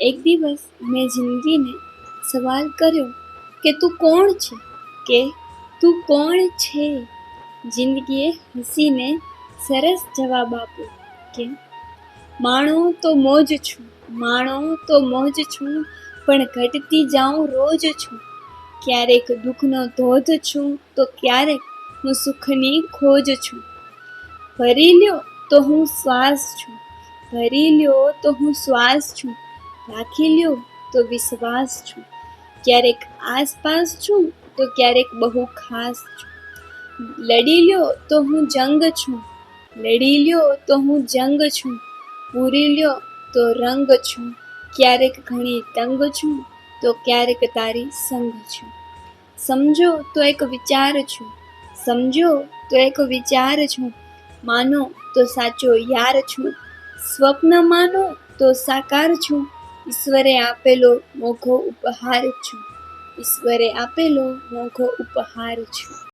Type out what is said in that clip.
એક દિવસ મેં જિંદગીને સવાલ કર્યો કે તું કોણ છે, કે તું કોણ છે. જિંદગીએ હસીને સરસ જવાબ આપ્યો કે માણો તો મોજ છું, માણો તો મોજ છું, પણ ઘટતી જાઉં રોજ છું. ક્યારેક દુઃખનો ધોધ છું તો ક્યારેક હું સુખની ખોજ છું. ભરી લ્યો તો હું શ્વાસ છું, ભરી લ્યો તો હું શ્વાસ છું, રાખી લ્યો તો વિશ્વાસ છું. ક્યારેક આસપાસ છું તો ક્યારેક બહુ ખાસ છું. લડી લ્યો તો હું જંગ છું, લડી લ્યો તો હું જંગ છું, પૂરી લ્યો તો રંગ છું. ક્યારેક ઘણી તંગ છું તો ક્યારેક તારી સંગ છું. સમજો તો એક વિચાર છું, સમજો તો એક વિચાર છું, માનો તો સાચો યાર છું. સ્વપ્ન માનો તો સાકાર છું, ઈશ્વરે આપેલો મોઘો ઉપહાર છું, ઈશ્વરે આપેલો મોઘો ઉપહાર છું.